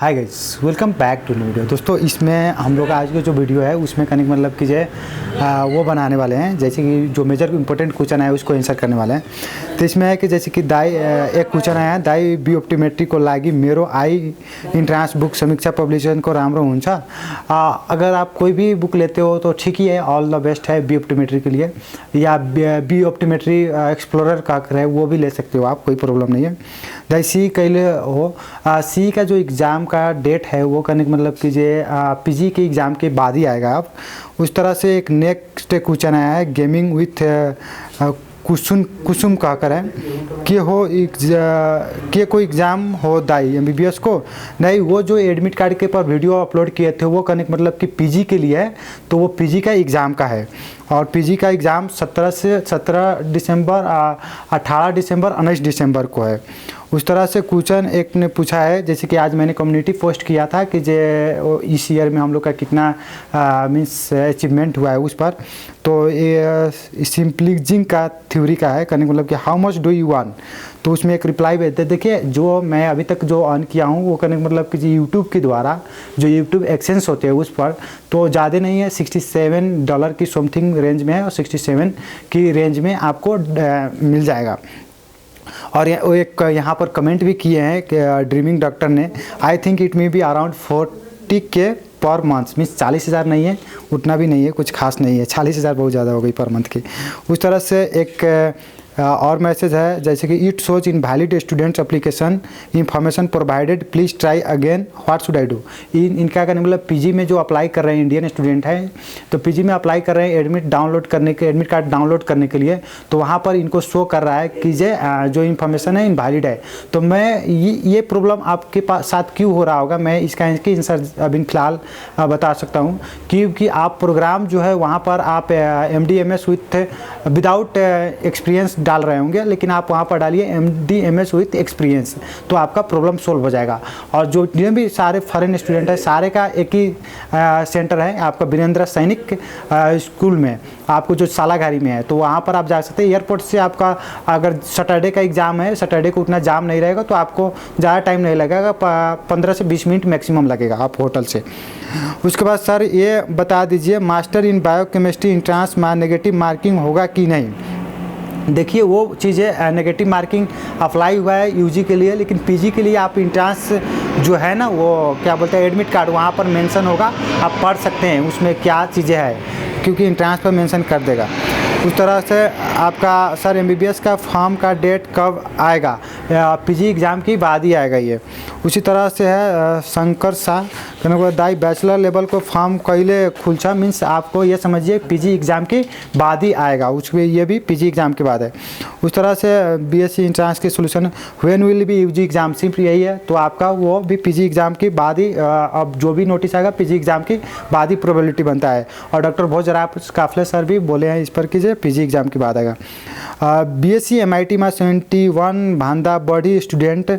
Hi guys, welcome back to new video. दोस्तों, इसमें हम लोग आज का जो वीडियो है उसमें कनेक्ट मतलब कि वो बनाने वाले हैं, जैसे कि जो मेजर इंपॉर्टेंट क्वेश्चन है उसको आंसर करने वाले हैं। तो इसमें है कि जैसे कि एक क्वेश्चन आया, दाई बी ऑप्टिमेट्री को लागी मेरो आई इंट्रांस बुक समीक्षा पब्लिकेशन को राम्रो हुन्छ। अगर आप कोई भी बुक लेते हो तो ठीक ही है, ऑल द बेस्ट है बी ऑप्टिमेट्री के लिए, या बी ऑप्टिमेट्री एक्सप्लोरर का है वो भी ले सकते हो आप, कोई प्रॉब्लम नहीं है। दाई सी कैले हो, सी का जो एग्ज़ाम का डेट है वो करने का मतलब कि पीजी के एग्ज़ाम के बाद ही आएगा। आप उस तरह से एक नेक्स्ट क्वेश्चन आया है, गेमिंग विथ कुसुम कहकर है कि कि कोई एग्ज़ाम हो दाई एमबीबीएस को नहीं, वो जो एडमिट कार्ड के पर वीडियो अपलोड किए थे वो करने का मतलब कि पीजी के लिए है, तो वो पीजी का एग्ज़ाम का है। और पीजी का एग्ज़ाम 17 दिसंबर 18 दिसंबर 19 दिसंबर को है। उस तरह से क्वेश्चन एक ने पूछा है, जैसे कि आज मैंने कम्युनिटी पोस्ट किया था कि इस ईयर में हम लोग का कितना मीन्स अचीवमेंट हुआ है उस पर। तो ये सिंपलिजिंग का थ्योरी का है, करने मतलब कि how much do you earn. तो उसमें एक रिप्लाई भेजते, देखिए जो मैं अभी तक जो अर्न किया हूँ वो करने मतलब कि यूट्यूब के द्वारा जो यूट्यूब एक्सेंस होते हैं उस पर, तो ज़्यादा नहीं है, $67 की समथिंग रेंज में है, और 67 की रेंज में आपको मिल जाएगा। और एक यहाँ पर कमेंट भी किए हैं कि ड्रीमिंग डॉक्टर ने, I think it may be around 40K per month, means 40,000 नहीं है, उतना भी नहीं है, कुछ खास नहीं है, 40,000 बहुत ज़्यादा हो गई पर मंथ की। उस तरह से एक और मैसेज है, जैसे कि it shows in valid students application information provided please try again what should I do. इनका कहने मतलब पीजी में जो अप्लाई कर रहे हैं इंडियन स्टूडेंट हैं, तो पीजी में अप्लाई कर रहे हैं एडमिट कार्ड डाउनलोड करने के लिए, तो वहाँ पर इनको शो कर रहा है कि जो इन्फॉर्मेशन है इनवैलिड है। तो मैं ये प्रॉब्लम आपके साथ क्यों हो रहा होगा, मैं इसका आंसर अभी फिलहाल बता सकता हूँ। क्योंकि आप प्रोग्राम जो है वहाँ पर आप MD/MS विदाउट एक्सपीरियंस डाल रहे होंगे, लेकिन आप वहाँ पर डालिए MD/MS विथ एक्सपीरियंस, तो आपका प्रॉब्लम सोल्व हो जाएगा। और जो भी सारे फॉरेन स्टूडेंट है, सारे का एक ही सेंटर है आपका वीरेंद्र सैनिक स्कूल में, आपको जो सालाघारी में है, तो वहाँ पर आप जा सकते हैं। एयरपोर्ट से आपका अगर सैटरडे का एग्ज़ाम है, सैटरडे को उतना जाम नहीं रहेगा, तो आपको ज़्यादा टाइम नहीं लगेगा, 15 से 20 मिनट मैक्सिमम लगेगा आप होटल से। उसके बाद सर ये बता दीजिए, मास्टर इन बायोकेमिस्ट्री इंट्रांस में नेगेटिव मार्किंग होगा कि नहीं। देखिए वो चीज़ें नेगेटिव मार्किंग अप्लाई हुआ है यूजी के लिए, लेकिन पीजी के लिए आप इंट्रांस जो है ना, वो क्या बोलते हैं एडमिट कार्ड, वहाँ पर मेंशन होगा, आप पढ़ सकते हैं उसमें क्या चीज़ें हैं, क्योंकि इंट्रांस पर मेंशन कर देगा। उस तरह से आपका सर एमबीबीएस का फॉर्म का डेट कब आएगा, पीजी एग्ज़ाम की बाद ही आएगा ये। उसी तरह से है शंकर शाह, दाई बैचलर लेवल को फॉर्म कैले खुलचा, मीन्स आपको ये समझिए पीजी एग्ज़ाम के बाद ही आएगा, उसमें ये भी पीजी एग्ज़ाम के बाद है। उस तरह से बीएससी इंट्रांस के solution when will be UG exam, सिर्फ यही है, तो आपका वो भी पीजी एग्ज़ाम के बाद ही, अब जो भी नोटिस आएगा पीजी एग्ज़ाम के बाद ही प्रोबेबिलिटी बनता है। और डॉक्टर भोजराज काफले सर भी बोले हैं इस पर कि पीजी एग्ज़ाम के बाद आएगा। बीएससी एमआईटी में 71 भन्दा बढी स्टुडेन्ट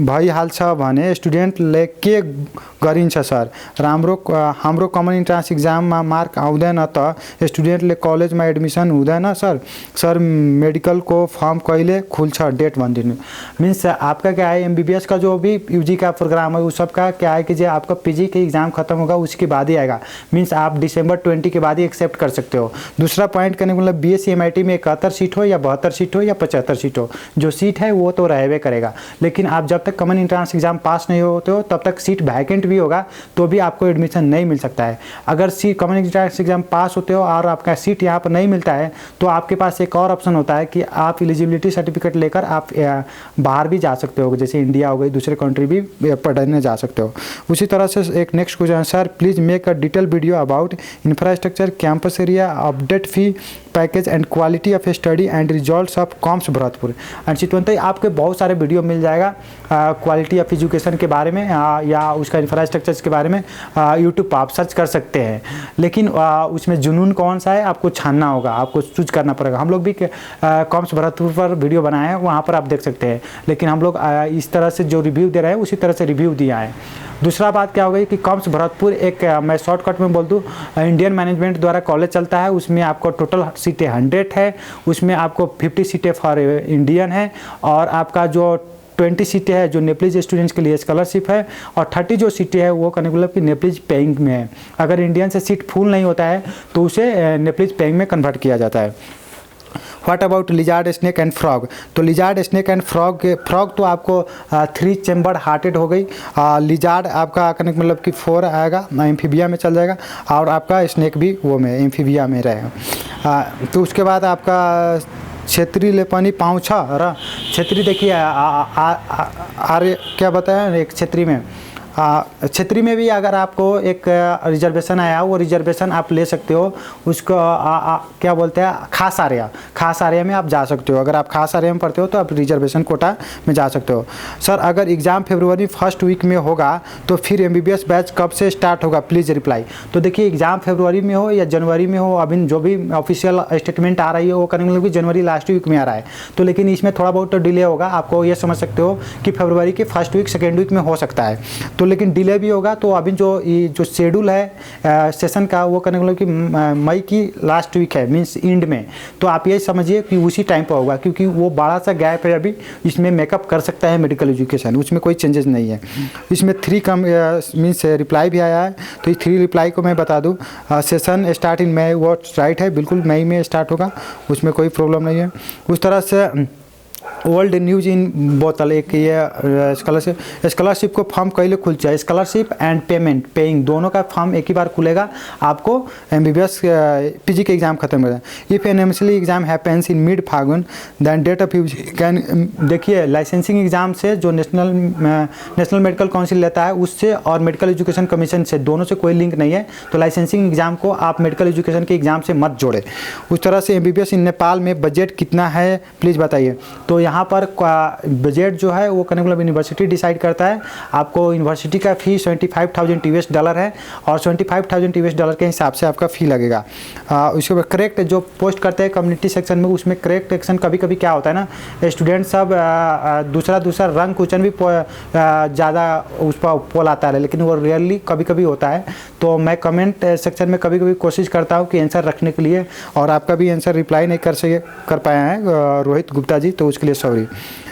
भइहाल्छ भने स्टुडेन्टले के गरिन्छ सर, हाम्रो कमन इन्ट्रान्स इक्जाममा मार्क आउँदैन त स्टुडेन्टले कलेजमा एडमिसन हुँदैन सर मेडिकल को फॉर्म कहिले खुल्छ, डेट भनिदिनु। मीन्स आपका क्या है, एमबीबीएस का जो भी यूजी का प्रोग्राम है उस सब का क्या है कि आपका पीजी के एग्ज़ाम खत्म होगा उसके बाद ही आएगा, मीन्स आप दिसंबर 20 के बाद ही एक्सेप्ट कर सकते हो। दूसरा पॉइंट करने का मतलब बीएससी एमआईटी में 71 सीट हो या 72 सीट हो या 75 सीट हो, जो सीट है वो तो रहवे करेगा, लेकिन आप जब तक कॉमन एंट्रेंस एग्जाम पास नहीं होते हो तब तक सीट वैकेंट भी होगा तो भी आपको एडमिशन नहीं मिल सकता है। अगर कॉमन एंट्रेंस एग्जाम पास होते हो और आपका सीट यहाँ पर नहीं मिलता है तो आपके पास एक और ऑप्शन होता है कि आप एलिजिबिलिटी सर्टिफिकेट लेकर आप बाहर भी जा सकते हो, जैसे इंडिया हो गई, दूसरे कंट्री भी पढ़ने जा सकते हो। उसी तरह से एक next question, sir please make a detail video about infrastructure, campus area, update fee package and quality of study and results of कॉम्स भरतपुर एंड चितवंत। आपके बहुत सारे वीडियो मिल जाएगा क्वालिटी ऑफ एजुकेशन के बारे में या उसका इंफ्रास्ट्रक्चर के बारे में, यूट्यूब पर आप सर्च कर सकते हैं, लेकिन उसमें जुनून कौन सा है आपको छानना होगा, आपको चूज करना पड़ेगा। हम लोग भी कॉम्स भरतपुर पर वीडियो बनाए हैं, वहाँ पर आप देख सकते हैं, लेकिन हम लोग इस तरह से जो रिव्यू दे रहे हैं उसी तरह से रिव्यू दिया है। दूसरा बात क्या हो गई कि कॉम्स भरतपुर एक, मैं शॉर्टकट में बोल दूँ, इंडियन मैनेजमेंट द्वारा कॉलेज चलता है, उसमें आपको टोटल सीटें 100 है, उसमें आपको 50 सीटें फॉर इंडियन है और आपका जो 20 सीटें हैं जो नेप्लिज स्टूडेंट्स के लिए स्कॉलरशिप है, और 30 जो सीटें हैं वो कहने का मतलब कि नेप्लिज पेइंग में है। अगर इंडियन से सीट फुल नहीं होता है तो उसे नेप्लिज पेइंग में कन्वर्ट किया जाता है। What about lizard, snake and frog? तो लिजार्ड, स्नेक एंड फ्रॉग तो आपको 3 चैम्बर हार्टेड हो गई। लिजार्ड आपका कहने का मतलब कि 4 आएगा, एम्फीबिया में चल जाएगा, और आपका स्नेक भी वो में एम्फीबिया में रहेगा। तो उसके बाद आपका क्षेत्रीय लेपानी पाँवछा, क्षेत्रीय देखिए आर्य क्या बताया एक क्षेत्रीय में, क्षेत्रीय में भी अगर आपको एक रिजर्वेशन आया वो रिजर्वेशन आप ले सकते हो, उसको क्या बोलते हैं खास आर्या में आप जा सकते हो। अगर आप खास आर्या में पढ़ते हो तो आप रिजर्वेशन कोटा में जा सकते हो। सर अगर एग्ज़ाम फरवरी फर्स्ट वीक में होगा तो फिर एमबीबीएस बैच कब से स्टार्ट होगा, प्लीज़ रिप्लाई। तो देखिए एग्ज़ाम फरवरी में हो या जनवरी में हो, अभी जो भी ऑफिशियल स्टेटमेंट आ रही है वो करने मतलब कि जनवरी लास्ट वीक में आ रहा है, तो लेकिन इसमें थोड़ा बहुत तो डिले होगा। आपको ये समझ सकते हो कि फरवरी के फर्स्ट वीक सेकेंड वीक में हो सकता है, तो लेकिन डिले भी होगा। तो अभी जो शेड्यूल है सेशन का वो करने मतलब कि मई की लास्ट वीक है, मीन्स एंड में, तो आप ये समझिए कि उसी टाइम पर होगा, क्योंकि वो बड़ा सा गैप है अभी, इसमें मेकअप कर सकता है मेडिकल एजुकेशन, उसमें कोई चेंजेस नहीं है। इसमें 3 कम मीन्स रिप्लाई भी आया है, तो इस 3 रिप्लाई को मैं बता दूँ। सेशन स्टार्ट इन मई, वो राइट है, बिल्कुल मई में स्टार्ट होगा, उसमें कोई प्रॉब्लम नहीं है। उस तरह से ओल्ड न्यूज इन बोतल एक ये स्कॉलरशिप को फॉर्म कहीं खुल जाए, स्कॉलरशिप एंड पेइंग दोनों का फॉर्म एक ही बार खुलेगा। आपको एमबीबीएस पीजी के एग्जाम खत्म हो जाए। If an MSc exam happens in mid Phagun then date of UG can, देखिए लाइसेंसिंग एग्जाम से जो नेशनल मेडिकल काउंसिल लेता है उससे और मेडिकल एजुकेशन कमीशन से दोनों से कोई लिंक नहीं है, तो लाइसेंसिंग एग्जाम को आप मेडिकल एजुकेशन के एग्जाम से मत जोड़े। उस तरह से एमबीबीएस इन नेपाल में बजट कितना है प्लीज़ बताइए। तो यहाँ पर बजट जो है वो करने मतलब यूनिवर्सिटी डिसाइड करता है। आपको यूनिवर्सिटी का फ़ी $75,000 है, और $75,000 के हिसाब से आपका फ़ी लगेगा। उसके बाद करेक्ट जो पोस्ट करते हैं कम्युनिटी सेक्शन में, उसमें करेक्ट एक्शन कभी कभी क्या होता है ना, स्टूडेंट सब दूसरा रंग क्वेश्चन भी ज़्यादा उस पर पोल आता है, लेकिन वो रियरली कभी कभी होता है। तो मैं कमेंट सेक्शन में कभी कभी कोशिश करता हूँ कि आंसर रखने के लिए, और आपका भी आंसर रिप्लाई नहीं कर पाया है रोहित गुप्ता जी, तो उसके लिए sorry.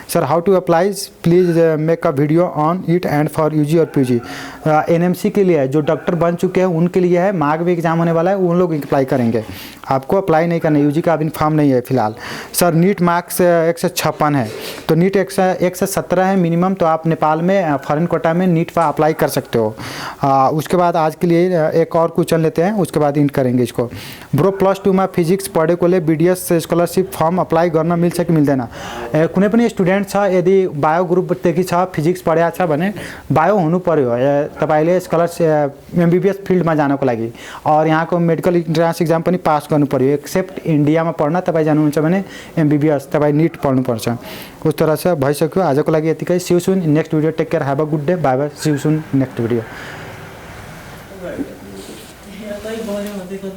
Sir how to apply, please make a video on it and for UG और पीजी। एनएमसी के लिए है, जो डॉक्टर बन चुके हैं उनके लिए है, मार्क भी एग्जाम होने वाला है, उन लोग अप्लाई करेंगे, आपको अप्लाई नहीं करना, यूजी का अभी फॉर्म नहीं है फिलहाल। सर नीट मार्क्स 156 है, तो नीट 117 है मिनिमम, तो आप नेपाल में फॉरेन कोटा में नीट पर अप्लाई कर सकते हो। उसके बाद आज के लिए एक और क्वेश्चन लेते हैं, उसके बाद इंट करेंगे इसको। ब्रो +2 में फिजिक्स पढ़े को ले बीडीएस स्कॉलरशिप फॉर्म अप्लाई करना मिल सके मिल्दैन? कुनै पनि स्टुडेन्ट छ यदि बायो ग्रुपदेखि छ, फिजिक्स पढेको छ भने बायो हुनु पर्यो तपाईले स्कॉलरशिप एमबीबीएस फिल्डमा जानको लागि, और यहाँको मेडिकल इन्ट्रान्स एक्जाम पनि पास गर्नु पर्यो। एक्सेप्ट इन्डियामा पढ्न तपाईँ जानुहुन्छ भने एमबीबीएस तपाईँ नीट पढ्नुपर्छ। उस तरह से भइसक्यो। आजको लागि यतिकै। See you soon in next video. Take care, have a good day, bye bye, see you soon next video.